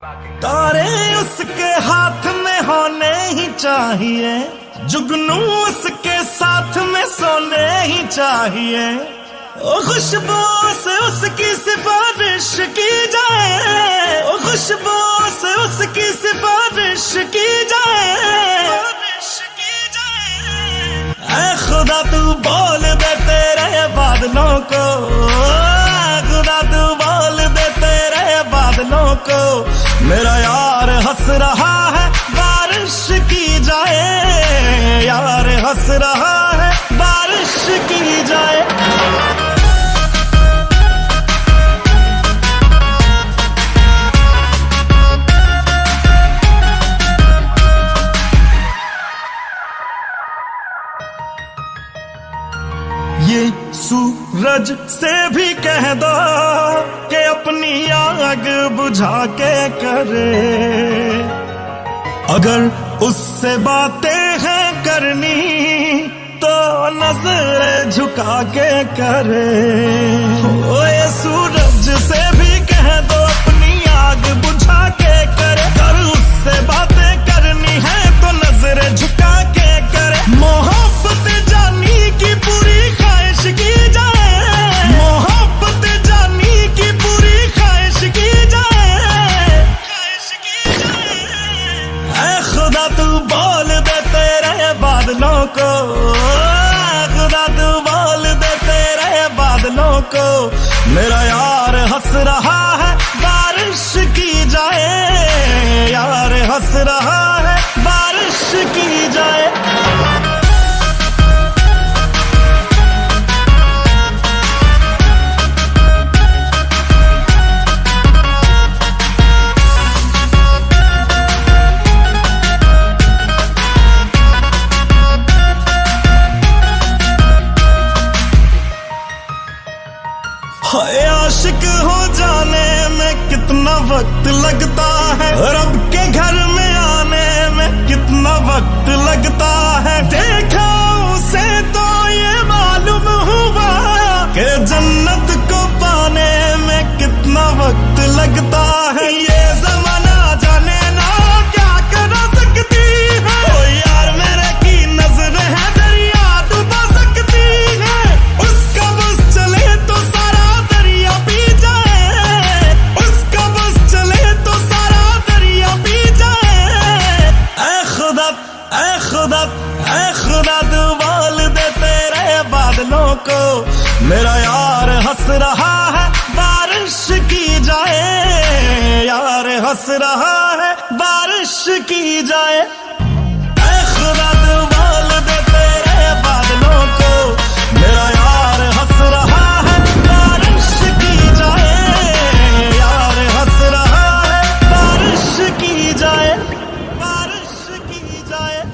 तारे उसके हाथ में होने ही चाहिए, जुगनू उसके साथ में सोने ही चाहिए। ओ खुशबू से उसकी सिफारिश की जाए, ओ खुशबू से उसकी सिफारिश की जाए। ऐ खुदा तू बोल दे तेरे बादलों को, खुदा तू बोल दे तेरे बादलों को, मेरा यार हंस रहा है बारिश की जाए, यार हंस रहा है बारिश की जाए। ये सूरज से भी कह दो कि अपनी आग बुझा के करे, अगर उससे बातें हैं करनी तो नजर झुका के करे। ओ ये सूरज से भी कह दो अपनी आग बुझा के करे, अगर उससे बातें करनी है तो नजर झुका के करे। मोहब्बत जानी की पूरी ख्वाहिश की जाए, मोहब्बत जानी की पूरी ख्वाहिश की जाए, ख्वाहिश की जाए। ऐ खुदा तू बोल दे तेरे बादलों को, खुदा तू बोल दे तेरे बादलों को, मेरा यार हंस रहा है बारिश की जाए, यार हंस रहा है बारिश की जाए। हाय आशिक हो जाने में कितना वक्त लगता है, रब के घर में आने में कितना वक्त लगता है। देखा उसे तो ये मालूम हुआ कि जन्नत को पाने में कितना वक्त लगता है। ये जमाना जाने ना क्या कर सकती है, ओ यार मेरे की नजर है दरिया डुबा सकती है। उसका बस चले तो सारा दरिया पी जाए, उसका बस चले तो सारा दरिया पी जाए। ऐ खुदा ऐ खुदा ऐ खुदा तू बोल दे तेरे बादलों को, मेरा यार हंस रहा है बारिश की जाए, यार हंस रहा है बारिश की जाए। ऐ खुदा तू बोल दे तेरे बादलों को, मेरा यार हंस रहा है बारिश की जाए, यार हंस रहा है बारिश की जाए, बारिश की जाए।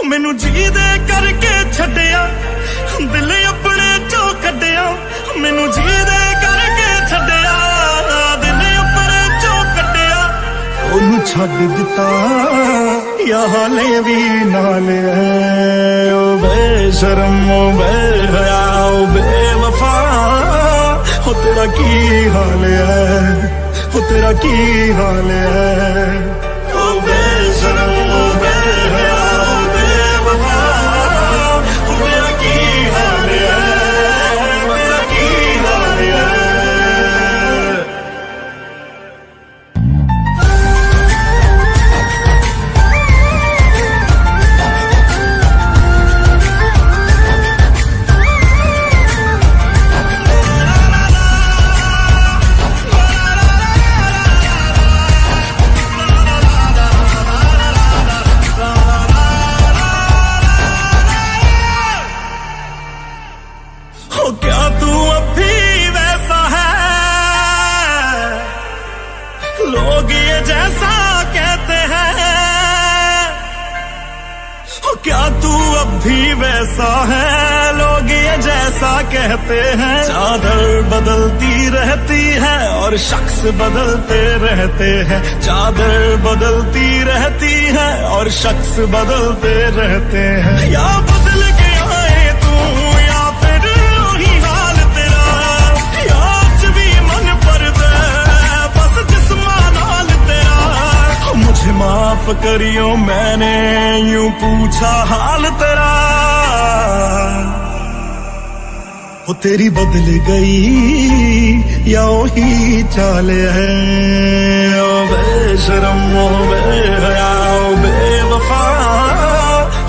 मैनू जी दे करके छड्डिया, दिल अपने चो कड्डिया, मैनू जी दे करके छड्डिया, दिल अपने चो कड्डिया। ओनू छड्ड दिता या हाले भी नाल है, ओ बेशरम ओ बेहया ओ बेवफा, हो तेरा की हाल है, हो तेरा की हाल है। ओ बेशरम ओ बेहया कैसा है लोग ये जैसा कहते हैं। चादर बदलती रहती है और शख्स बदलते रहते हैं। चादर बदलती रहती है और शख्स बदलते रहते हैं। या बदल गया है तू या फिर वही हाल तेरा, या आज भी मन पर दे बस जिस्मां नाल तेरा। मुझे माफ करियो मैंने यूं पूछा हाल तेरा। वो तेरी बदल गई या वही चाल है। ओ बेशरम ओ बेहया ओ बेवफा,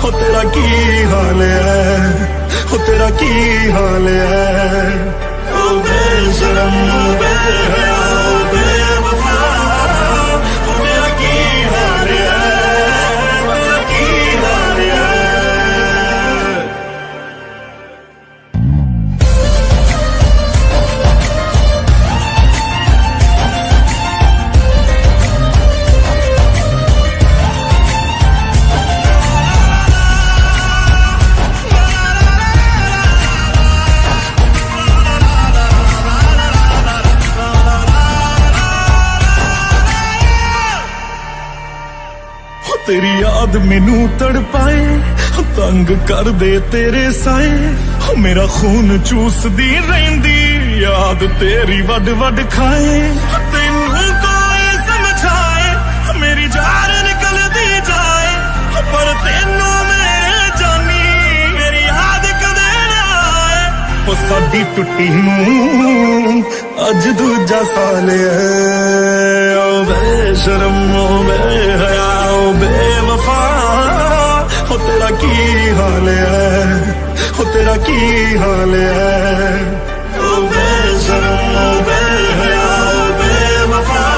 हो तेरा की हाल है, हो तेरा की हाल है। ओ बेशरम ओ बेहया ओ बेवफा, हो तेरा की हाल है, तेरा की हाल है। तेरी याद मैनू तड़पाए, तंग कर दे तेरे साए। मेरा खून चूसदी रहिंदी याद तेरी वड वड खाए। तेनू कोई समझाए मेरी जान निकलदी जाए, पर तेनू मैं जानी मेरी याद कदे ना आए। ओ साडी टुट्टी नू अज दूजा साल है। ओ बेशरम ओ बेहया ओ बेवफा, हो तेरा की हाल है, हो तेरा की हाल है। ओ बेशरम ओ बेहया ओ बेवफा।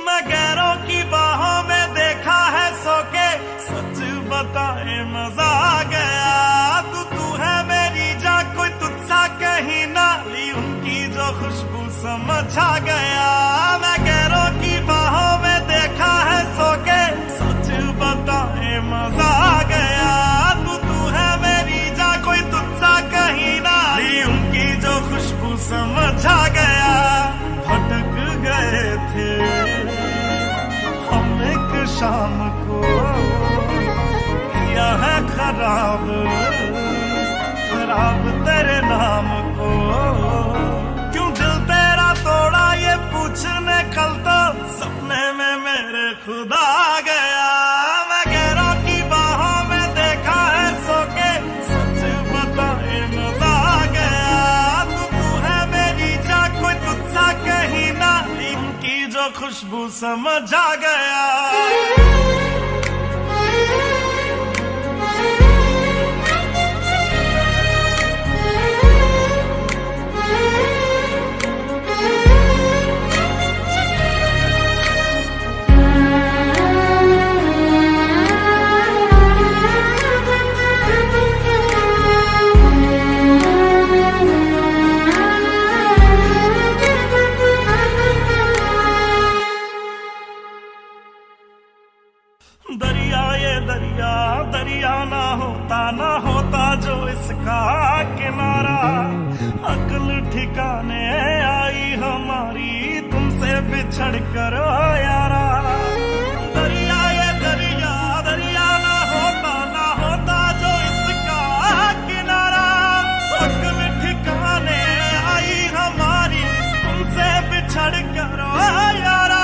मैं गैरों की बाहों में देखा है सो के, सच बताए मजा आ गया। तू है मेरी जा कोई तुझसा कहीं ना, ली उनकी जो खुशबू समझ आ गया। मैं गैरों की बाहों में देखा है सो के, सच बताए मजा आ गया। तू है मेरी जा कोई तुझसा कहीं ना, ली उनकी जो खुशबू समझ आ गया। भटक गए थे हम एक शाम को, किया है खराब खराब तेरे नाम को। क्यों दिल तेरा तोड़ा ये पूछने कल तो, सपने में मेरे खुदा आ गया। मैं गैरों की बाहों में देखा है सो के, सच बताए मजा आ गया। तू है मेरी जा कोई तुझसा कहीं ना, उनकी जो खुशबू समझ आ गया। दरिया ये दरिया दरिया ना होता जो इसका किनारा। अक्ल ठिकाने आई हमारी तुमसे बिछड़ कर यारा। दरिया ये दरिया दरिया ना होता जो इसका किनारा। अक्ल ठिकाने आई हमारी तुमसे बिछड़ कर यारा।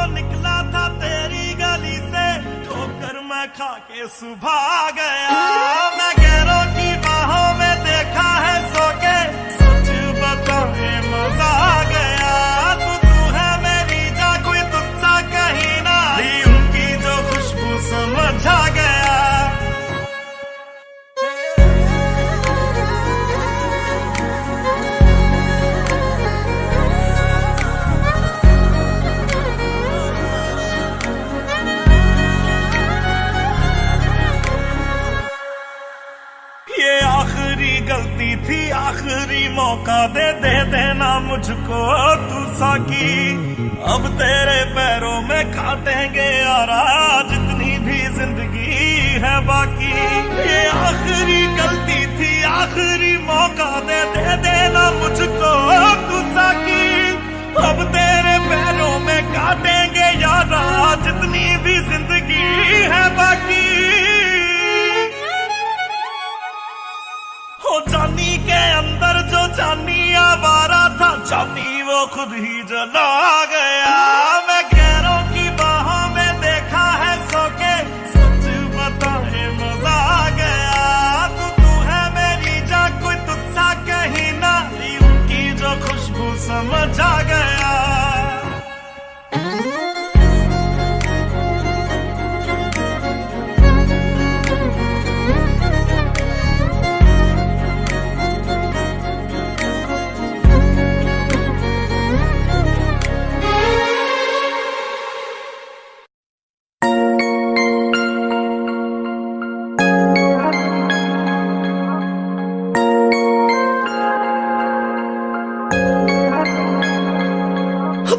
निकला था तेरी गली से ठोकर मैं खा के सुबह आ गया। मैं गैरों की बाहों में देखा है सो के, सच बताए मजा आ गया। तू है मेरी जा कोई तुझसा कहीं ना, उनकी जो खुशबू समझ आ गया। मुझको तू साकी, अब तेरे पैरों में काटेंगे यारा जितनी भी जिंदगी है बाकी। ये आखिरी गलती थी, आखिरी मौका दे देना मुझको तू साकी, अब तेरे पैरों में काटेंगे यारा जितनी भी जिंदगी है बाकी। हो जानी के अंदर जो जानी आवारा था, जानी वो खुद ही जला गया। मैं गैरों की बाहों में देखा है सो के, सच बताए मजा आ गया। तू है मेरी जा, कोई तुझसा कहीं ना, उनकी जो खुशबू समझ आ गया।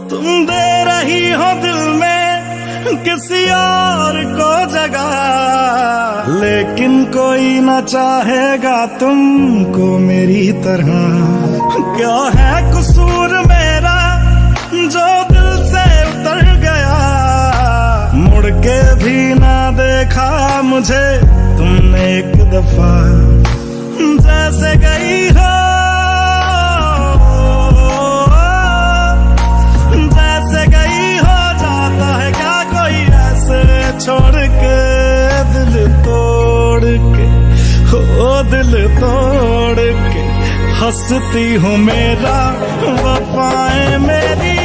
तुम दे रही हो दिल में किसी और को जगह, लेकिन कोई ना चाहेगा तुमको मेरी तरह। क्या है कसूर मेरा जो दिल से उतर गया, मुड़ के भी ना देखा मुझे तुमने एक दफा। जैसे गई हो, छोड़ के दिल तोड़ के, हो दिल तोड़ के हंसती हूँ मेरा वफाएं मेरी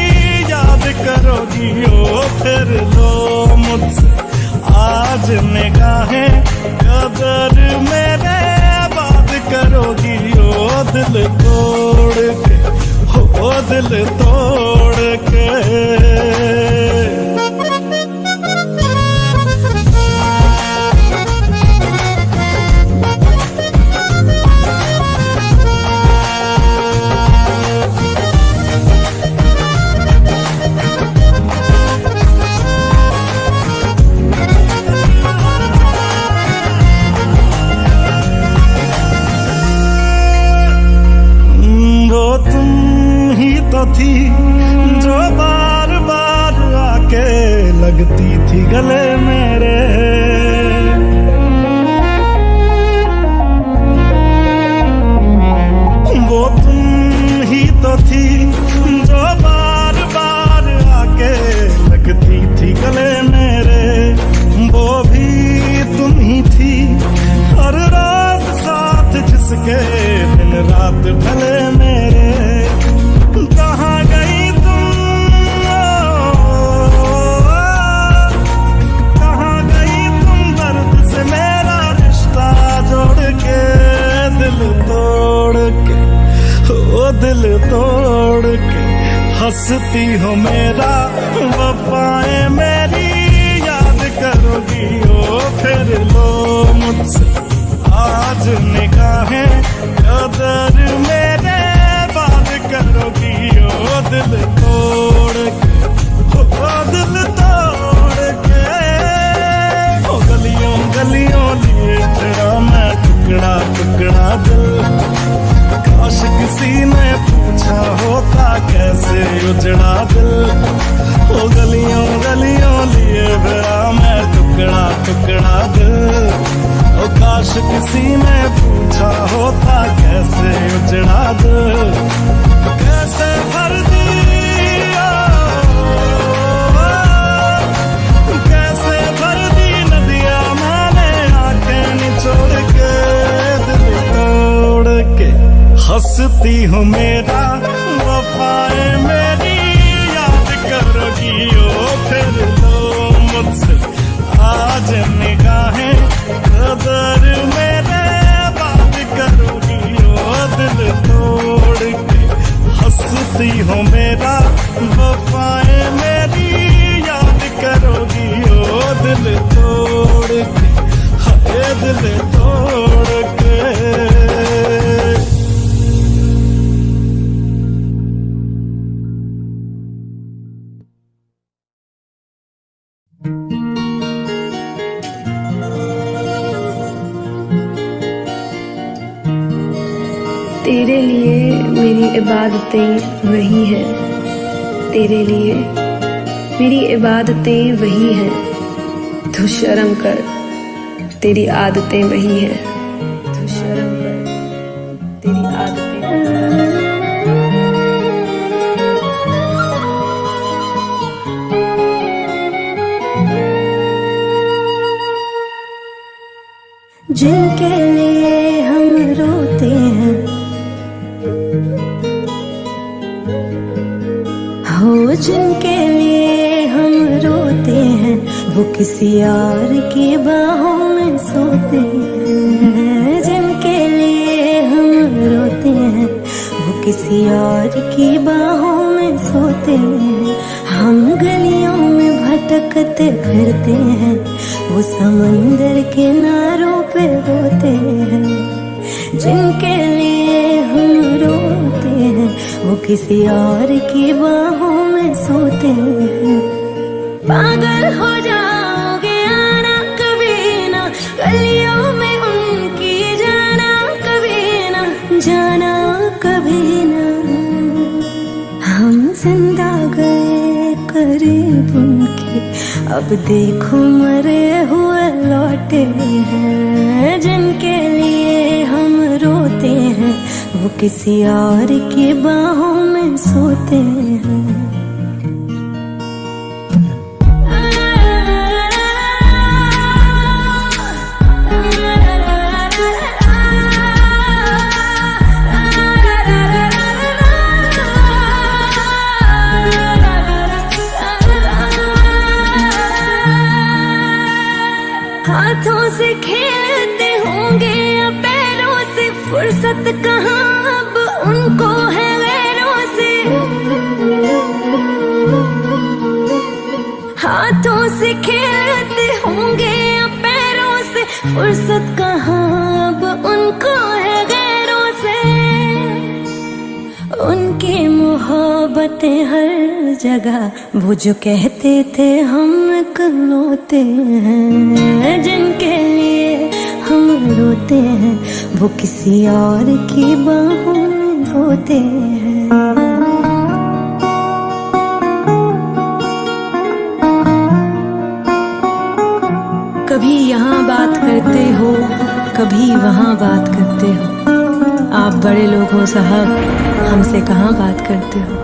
याद करोगी ओ फिर लो मुझसे आज निगाहें, कदर मेरे बात करोगी ओ दिल तोड़ के, हो दिल तोड़ के। थी जो बार बार आके लगती थी गले मेरे, वो तुम ही तो थी जो बार बार आके लगती थी गले मेरे। वो भी तुम ही थी हर रोज साथ जिसके दिन रात ढले मेरे। कहाँ गई तुम, कहाँ गई तुम दर्द से मेरा रिश्ता जोड़ के, दिल तोड़ के, ओ दिल तोड़ के हंसती हो मेरा वफाएं मेरी याद करोगी ओ फिर लो मुझसे आज निगाहें, कदर मेरे बात करोगी ओ दिल तोड़ के, ओ दिल तोड़ के। ओ गलियों गलियों लिए तेरा मैं टुकड़ा टुकड़ा दिल, काश किसी ने पूछा होता कैसे उजड़ा दिल। ओ गलियों गलियों लिए तेरा मैं टुकड़ा टुकड़ा दिल, ओ काश किसी ने पूछा होता कैसे उजड़ा दिल। कैसे भर दिया, कैसे भर दी नदियां मैंने आंखें निचोड़ के, दिल तोड़ के हंसती हूँ मेरा वफाएं मेरी याद करोगी ओ फिर लो मुझसे आज निगाहें, कदर मेरे बात करोगी ओ दिल तोड़ के हंसती हो मेरा वफाएं मेरी याद करोगी ओ दिल तोड़ के, हाय दिल तोड़ के। तेरे लिए मेरी इबादतें वही हैं, तेरे लिए मेरी इबादतें वही हैं। तू शर्म कर, तेरी आदतें वही हैं। तू शर्म कर, तेरी आदतें वही हैं। जिनके लिए हम रोते हैं, हो जिनके लिए हम रोते हैं, वो किसी और की बाहों में सोते हैं। जिनके लिए हम रोते हैं, वो किसी और की बाहों में सोते हैं। हम गलियों में भटकते फिरते हैं, वो समंदर किनारों पे रोते हैं। जिनके लिए हम रोते हैं, वो किसी और की बाहों में सोते हैं। पागल हो जाओगे आना कभी ना, गलियों में उनकी जाना कभी ना, जाना कभी ना। हम जिंदा गए करीब उनके, अब देखो मरे हुए लौटे हैं। जिनके लिए हम रोते हैं, वो किसी और की बाहों में सोते हैं। हाथों से खेलते होंगे या पैरों से, फुर्सत कहाँ अब उनको है गैरों से। हाथों से खेलते होंगे या पैरों से, फुर्सत कहाँ अब उनको है गैरों से। उनकी मोहब्बतें हर जगह, वो जो कहते थे हम इकलौते हैं। जिनके लिए हम रोते हैं, वो किसी और की बाहों में सोते हैं। कभी यहाँ बात करते हो, कभी वहाँ बात करते हो। आप बड़े लोग हो साहब, हमसे कहाँ बात करते हो।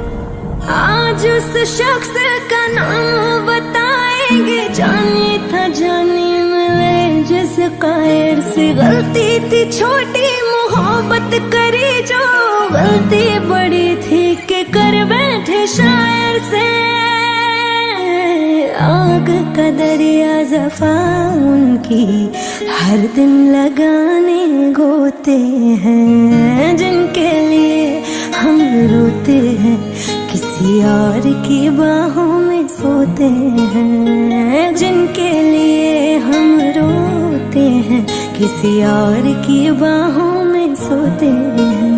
आज उस शख्स का नाम बताएंगे, जानी था जानी मिले जिस कायर से। गलती थी छोटी मोहब्बत करी जो, गलती बड़ी थी कि कर बैठे शायर से। आग का दरिया जफा उनकी, हर दिन लगाने गोते हैं। जिनके लिए हम रोते हैं, किसी और की बाहों में सोते हैं। जिनके लिए हम रोते हैं, किसी और की बाहों में सोते हैं।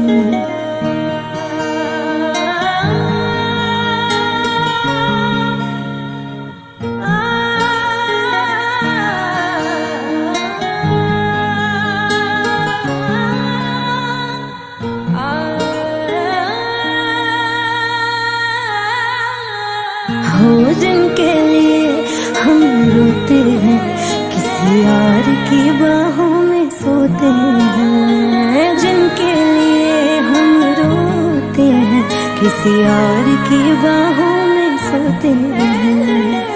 हो जिनके लिए हम रोते हैं, किसी और की बाहों में सोते हैं। जिनके लिए हम रोते हैं, किसी और की बाहों में सोते हैं।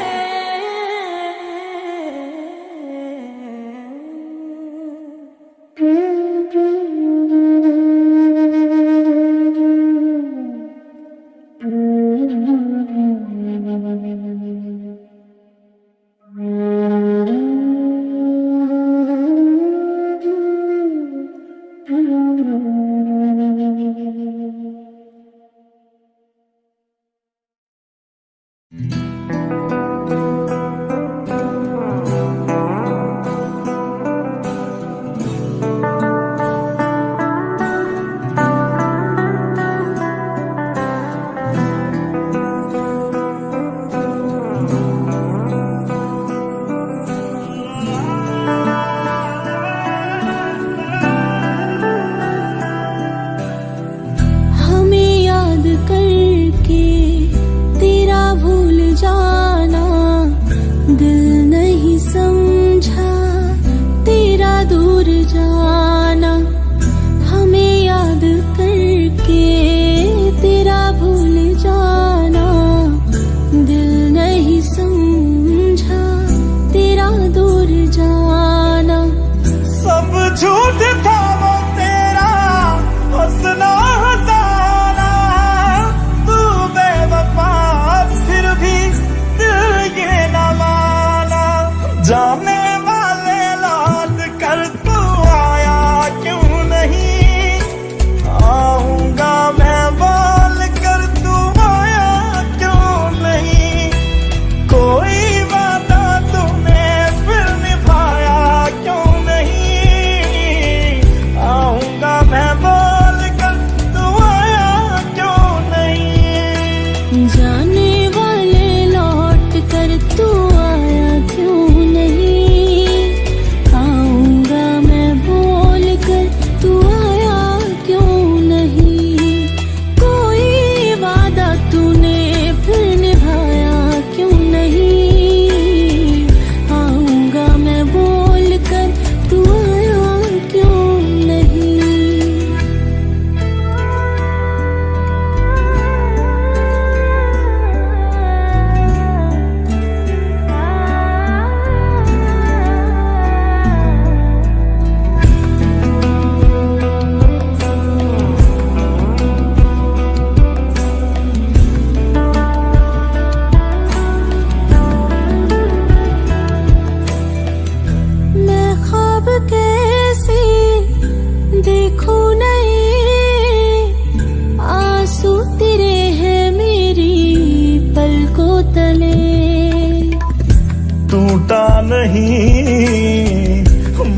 नहीं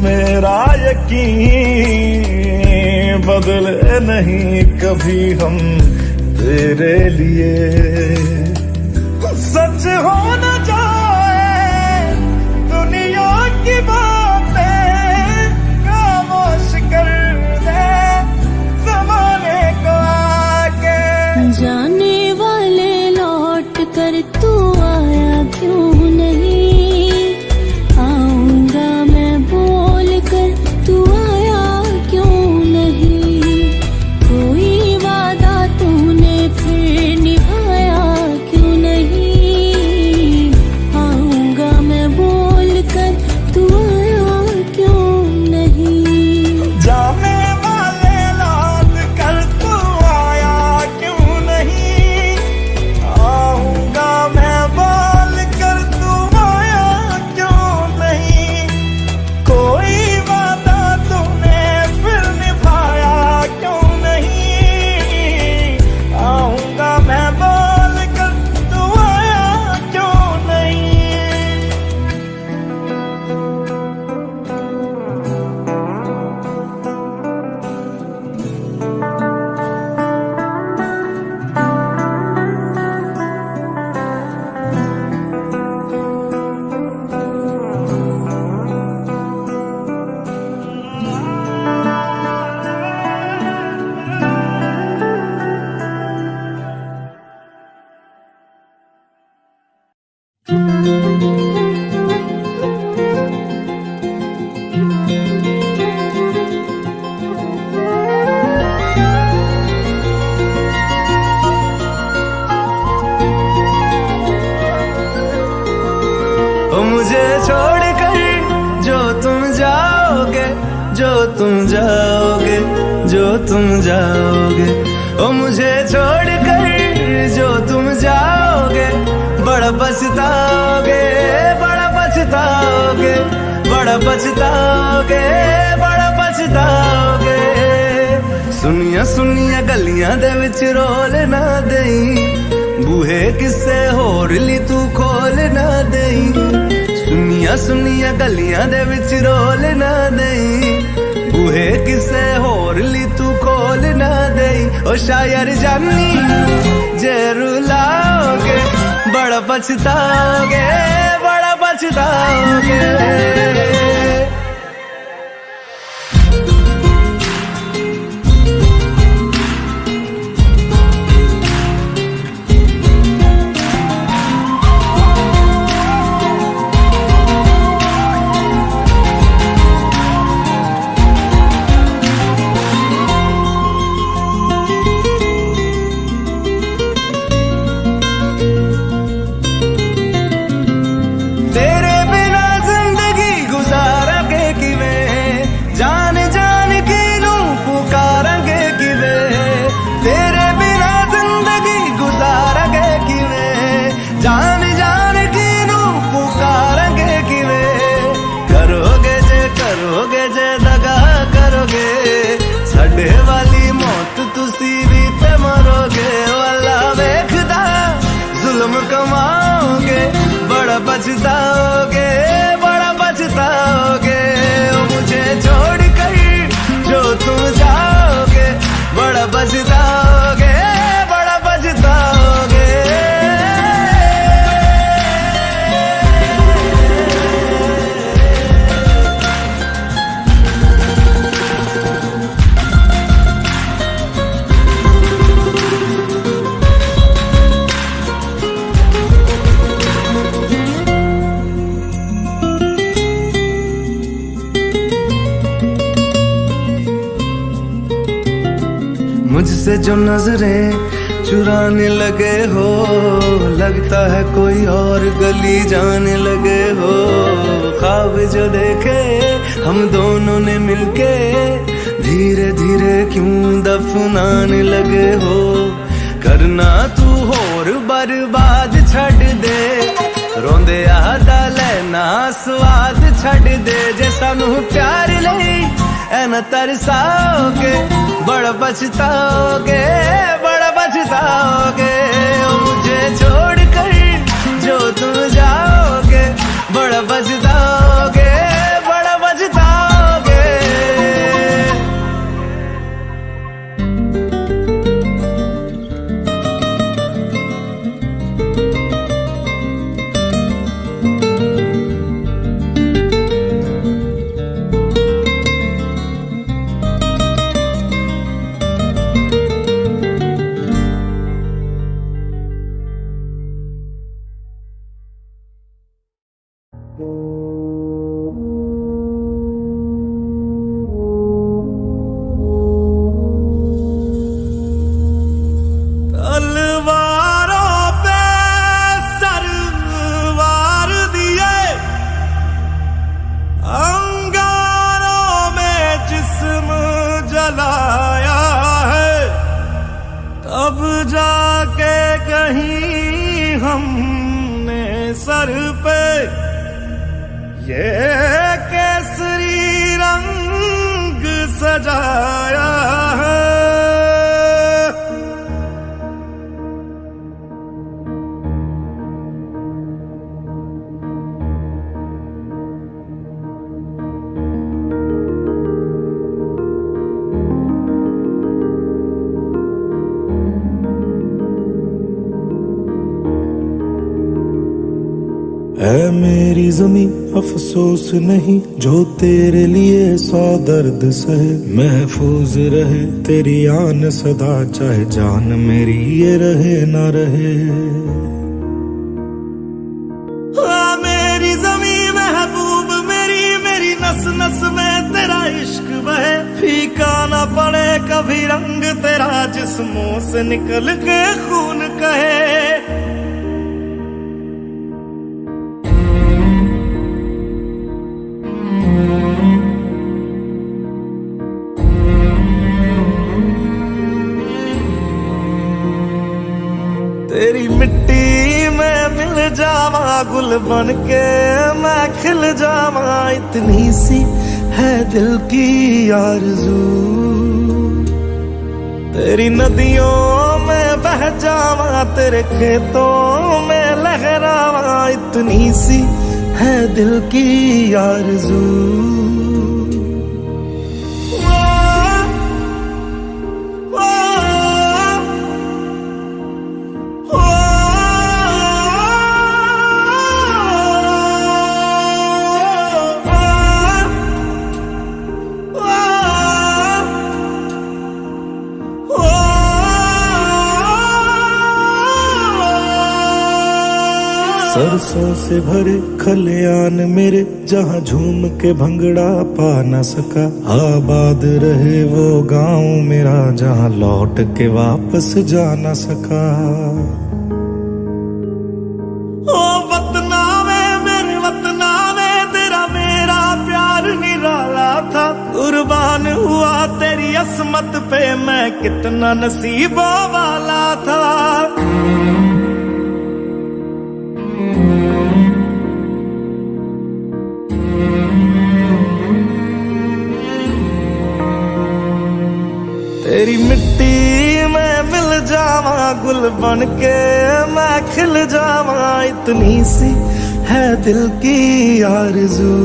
मेरा यकीन बदले नहीं कभी हम तेरे लिए। सच हो न जाए दुनिया की बातें खामोश कर दे ज़माने को आके। जाने वाले लौट कर तू आया क्यों नहीं, आऊंगा मैं बोल कर तू आया क्यों नहीं, कोई वादा तूने फिर निभाया क्यों नहीं, आऊंगा मैं बोल कर तू आया क्यों नहीं। जाने वाले लौट कर तू आया क्यों नहीं, आऊंगा मैं बोल कर तू आया क्यों नहीं, कोई वादा तूने फिर निभाया क्यों नहीं, आऊंगा मैं बोल कर तू आया क्यों नहीं। ओ मुझे छोड़कर जो तुम जाओगे, जो तुम जाओगे, जो तुम जाओगे, ओ मुझे छोड़कर जो तुम जाओगे, बड़ा पछताओगे, बड़ा पछताओगे, बड़ा पछताओगे, बड़ा पछताओगे। सुनिया सुनिया गलियां दे विच रोल ना देई, बूहे किसे होर ली तू खोल ना देई, सुनिया सुनिया गलियां दे विच रोल ना देई, बूहे किसे होर ली तू खोल ना देई। ओ शायर जानी जे रुलाओगे, बड़ा पछताओगे, बड़ा पछताओगे। तेरे बिना जिंदगी गुजारांगे किवें, जान जान के नू पुकारांगे किवें, तेरे बिना जिंदगी गुजारांगे किवें, जान जान के नू पुकारांगे किवें। करोगे जे दगा करोगे, साडे वाली मौत तुसी भी ते मरोगे, वाला वेखदा जुल्म कमाओगे, बड़ा पछताओगे, बड़ा पछताओगे। ओ मुझे छोड़ कर जो तुम जाओगे, बड़ा पछताओगे, बड़ा पछताओगे। मुझसे जो नजरें चुराने लगे हो, लगता है कोई और गली जाने लगे हो, ख्वाब जो देखे हम दोनों ने मिलके, धीरे धीरे क्यों दफनाने लगे हो। करना तू होर बर्बाद छड़ दे, रोंदे आदा लेना स्वाद छड़ दे, जे सानू प्यार लई ऐना तरसाओगे, बड़ा पछताओगे, बड़ा पछताओगे। ओ मुझे छोड़ कर जो तुम जाओगे, बड़ा पछताओगे। सर पे ये केसरी रंग सजाया है। है मेरी ज़मीं अफसोस नहीं जो तेरे लिए 100 दर्द सहे, महफूज रहे तेरी आन सदा चाहे जान मेरी ये रहे ना रहे। हाँ मेरी ज़मीं महबूब मेरी, मेरी नस नस में तेरा इश्क बहे, फीका ना पड़े कभी रंग तेरा जिस्मों से निकल के खून कहे। तेरी मिट्टी में मिल जावा गुल बन के मैं खिल जावा, इतनी सी है दिल की आरज़ू। तेरी नदियों में बह जावा तेरे खेतों में लहरावा, इतनी सी है दिल की आरज़ू। सरसों से भरे खलियान मेरे जहाँ झूम के भंगड़ा पा न सका, आबाद रहे वो गांव मेरा जहाँ लौट के वापस जा न सका। ओ वतना में मेरे वतना में तेरा मेरा प्यार निराला था, कुर्बान हुआ तेरी असमत पे मैं कितना नसीबों वाला था। तेरी मिट्टी में मिल जावा गुल बन के मैं खिल जावा, इतनी सी है दिल की आरज़ू।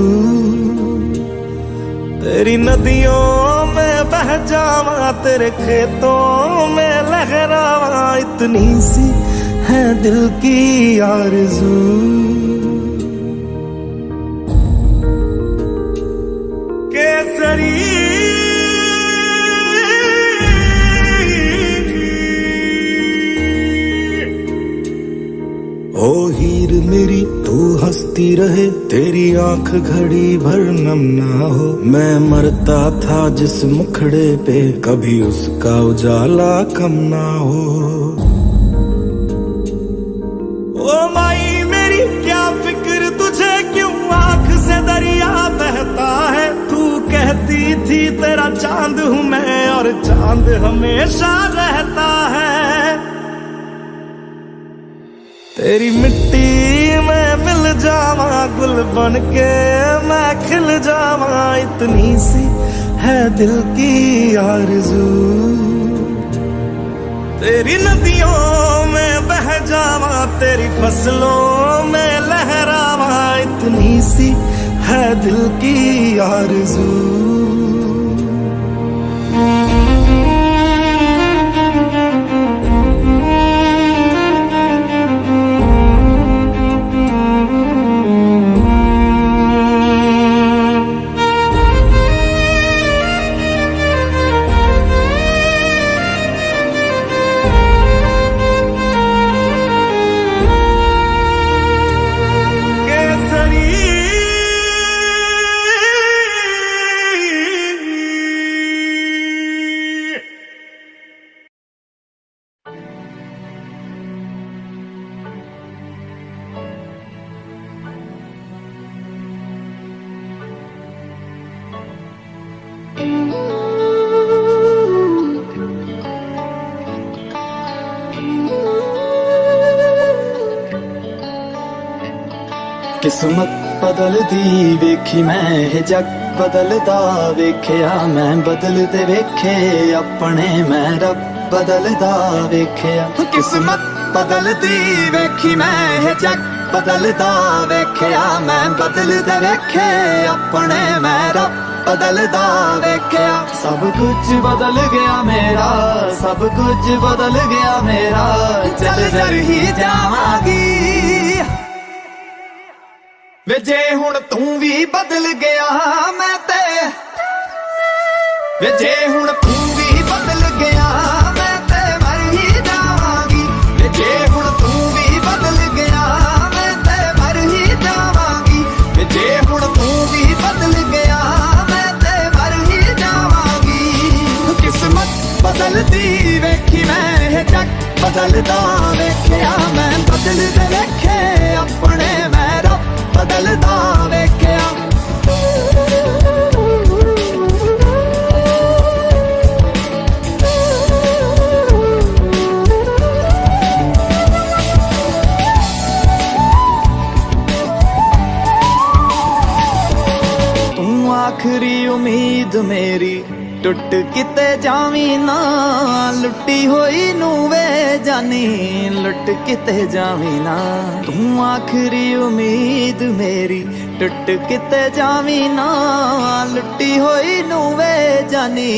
तेरी नदियों में बह जावा तेरे खेतों में लहरावा, इतनी सी है दिल की आरज़ू। केसरी ओ हीर मेरी तू हंसती रहे, तेरी आंख घड़ी भर नम ना हो, मैं मरता था जिस मुखड़े पे कभी उसका उजाला कम ना हो। ओ माई मेरी क्या फिक्र तुझे क्यों आंख से दरिया बहता है, तू कहती थी तेरा चांद हूँ मैं और चांद हमेशा रहता है। तेरी मिट्टी में मिल जावा गुल बन के मैं खिल जावा, इतनी सी है दिल की आरज़ू। तेरी नदियों में बह जावा तेरी फसलों में लहरावा, इतनी सी है दिल की आरज़ू। किस्मत बदलदी वेखी मैं ये जग बदलदा वेख्या मैं बदलदे वेखे अपने मैं रब बदलदा वेख्या किस्मत बदलदी वेखी मैं ये जग बदलदा वेख्या मैं बदलदे वेखे अपने मैं रब बदलदा वेख्या सब कुछ बदल गया मेरा सब कुछ बदल गया मेरा चल जर ही जावांगी वे जे हुण तू भी बदल गया मैं ते वे जे हुण तू भी बदल गया मैं ते मर ही जावांगी वे जे हुण तू भी बदल गया मैं ते मर ही जावांगी वे जे हुण तू भी बदल गया मैं ते मर ही जावांगी किस्मत बदलदी वेखी मैं ये जग बदलदा वेख्या मैं बदलदे वेखे अपने मैं रब बदलदा वेख्या तू आखरी उम्मीद मेरी टुट किते जावी ना लुटी होई नू वे जानी लुट किते जावी ना तू आखरी उम्मीद मेरी टुट किते जावी ना लुटी होई नू वे जानी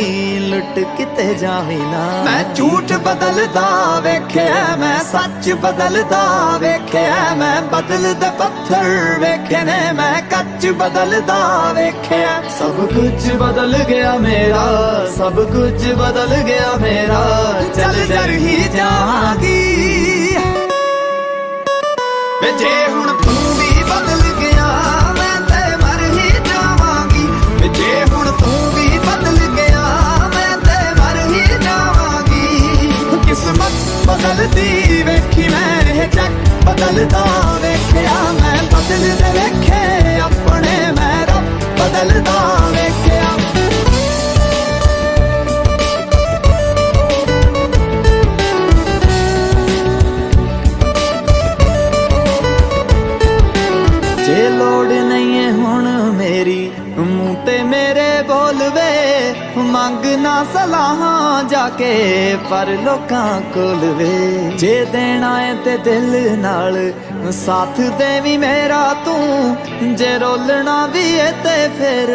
लुट किते जावी ना मैं झूठ बदलदा वेख्या मैं सच बदलदा वेख्या मैं बदलदे पत्थर वेखे ने मैं कच बदलदा वेख्या सब कुछ बदल गया मेरा सब कुछ बदल गया मेरा चल जर ही जावांगी वे जे हुण तू भी बदल गया मैं ते मर ही जावांगी वे जे हुण तू भी बदल गया मैं ते मर ही जावांगी किस्मत बदलदी वेखी मैं ये जग बदलदा वेख्या मैं बदलदे वेखे अपने मैं रब बदलदा वेख्या जे लोड़ नहीं है हुण मेरी मुंह ते मेरे बोलवे मंग ना सलाहां जाके पर लोकां कोल वे जे देना है ते दिल नाल साथ देवी मेरा तू जे रोलना भी है ते फिर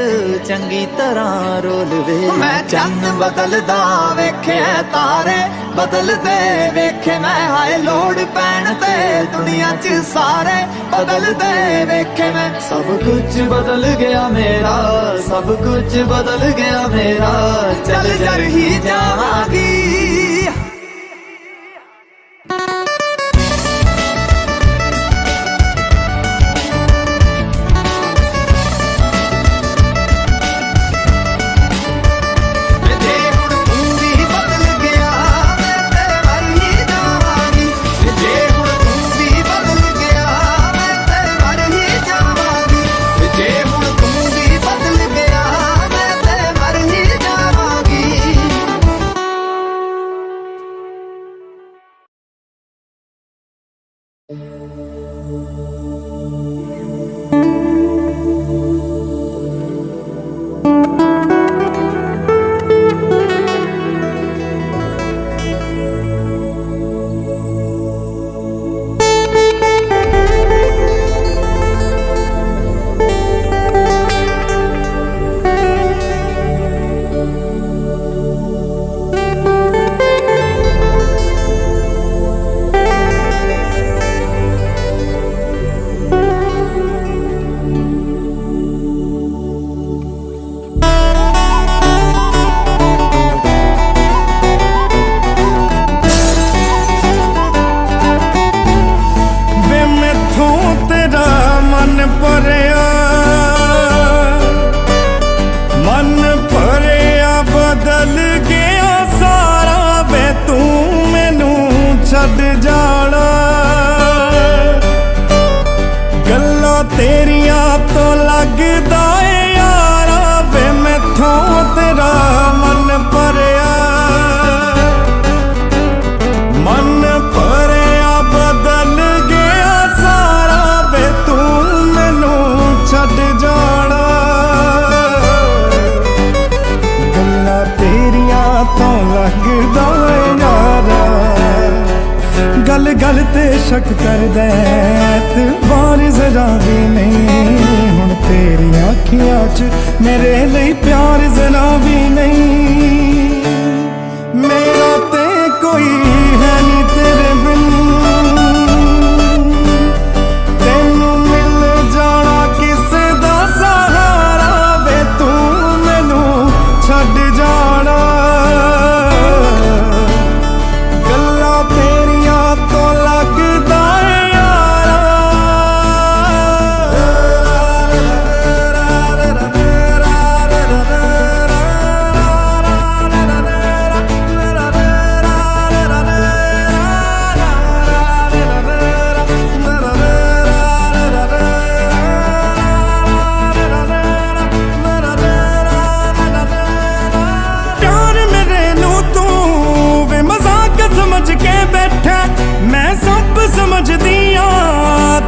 चंगी तरह रोल वे मैं चन्न बदलदा वेखे तारे बदलदे वेखे मैं हाय लोड़ पैण ते दुनिया च सारे बदलदे वेखे मैं सब कुछ बदल गया मेरा सब कुछ बदल गया मेरा चल जर ही जावांगी छद जाना गल्लां तेरिया तो लगदा है यारा वे मैथों तेरा मन भरिया बदल गया सारा वे तू ते शक कर दे एतबार जरा भी नहीं हुण तेरी अखियां च मेरे लिए प्यार जरा भी नहीं मेरा ते कोई है नहीं तेरे बिन तेनू मिल जाना किसे दा सहारा वे तू मैनू छड्ड जाना गल्लां तेरियां तो लगदा है यारा प्यार मेरे नू तू वे मजाक समझ के बैठा मैं सब समझदी आ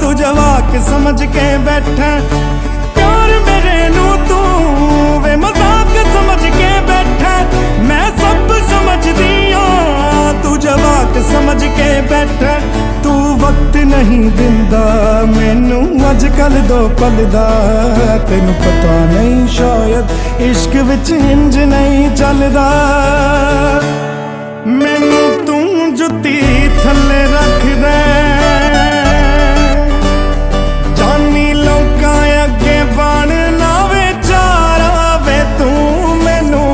तू जवाक समझ के बैठा प्यार मेरे नू तू वे मजाक समझ के बैठा मैं सब समझदी आ तू जवाक समझ के बैठा तू वक्त नहीं दिंदा मैनू अजकल दो पल दा तेनू पता नहीं शायद इश्क विच इंज नहीं चलदा मैनू तू जुत्ती थल्ले रख दे जानी लोकां अगे बन ना विचारा वे तू मैनू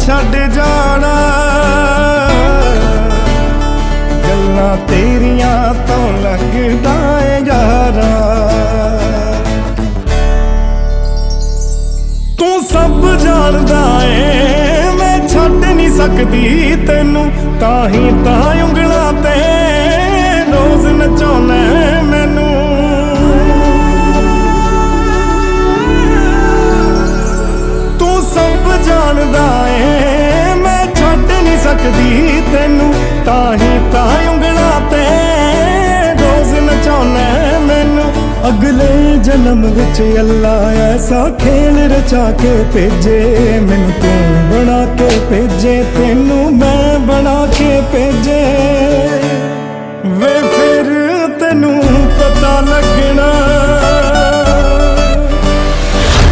छड्ड जाना गल्लां तेरियां तो लगदा है यारा तू सब जानदा है मैं छड्ड नहीं सकदी तैनू ताही ਉਂਗਲਾਂ ते रोज नचाउना मैनू तू सब जानदा है मैं छड्ड नहीं सकदी तैनू ताही ਉਂਗਲਾਂ ते रोज नचाउना मैनू अगले जन्म विच अल्लाह ऐसा खेल रचा के भेजे मैनू तू बना के भेजे तेनू मैं बना के भेजे वे फिर तेनू पता लगना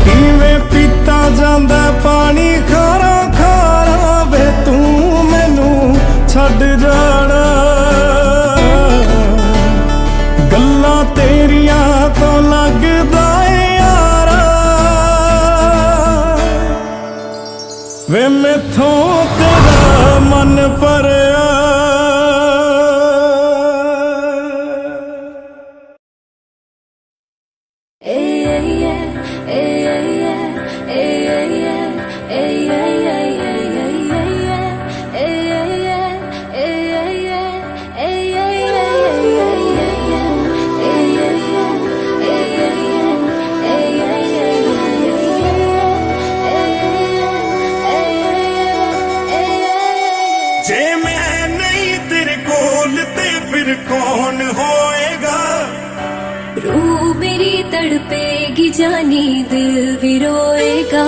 किवें पीता जांदा पानी खारा खारा वे तू मैनू छड्ड जाना गल्लां तेरियां तो लगदा है यारा वे मैथों तेरा मन भरिया जे मैं नहीं तेरे कोल ते फिर कौन होएगा रूह मेरी तड़पेगी जानी दिल भी रोएगा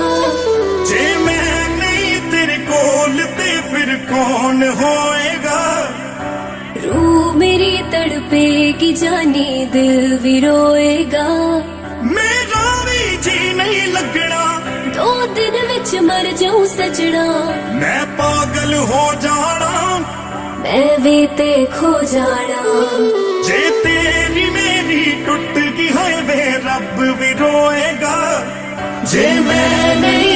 जे मैं नहीं तेरे कोल ते फिर कौन होएगा रूह मेरी तड़पेगी जानी दिल भी रोएगा मेरा भी जी नहीं लगना 2 दिन विच मर जाऊं सजना मैं पागल हो जाना मैं भी ते खो जाना जे तेरी मेरी टूट गई है वे रब भी रोएगा जे मैं नहीं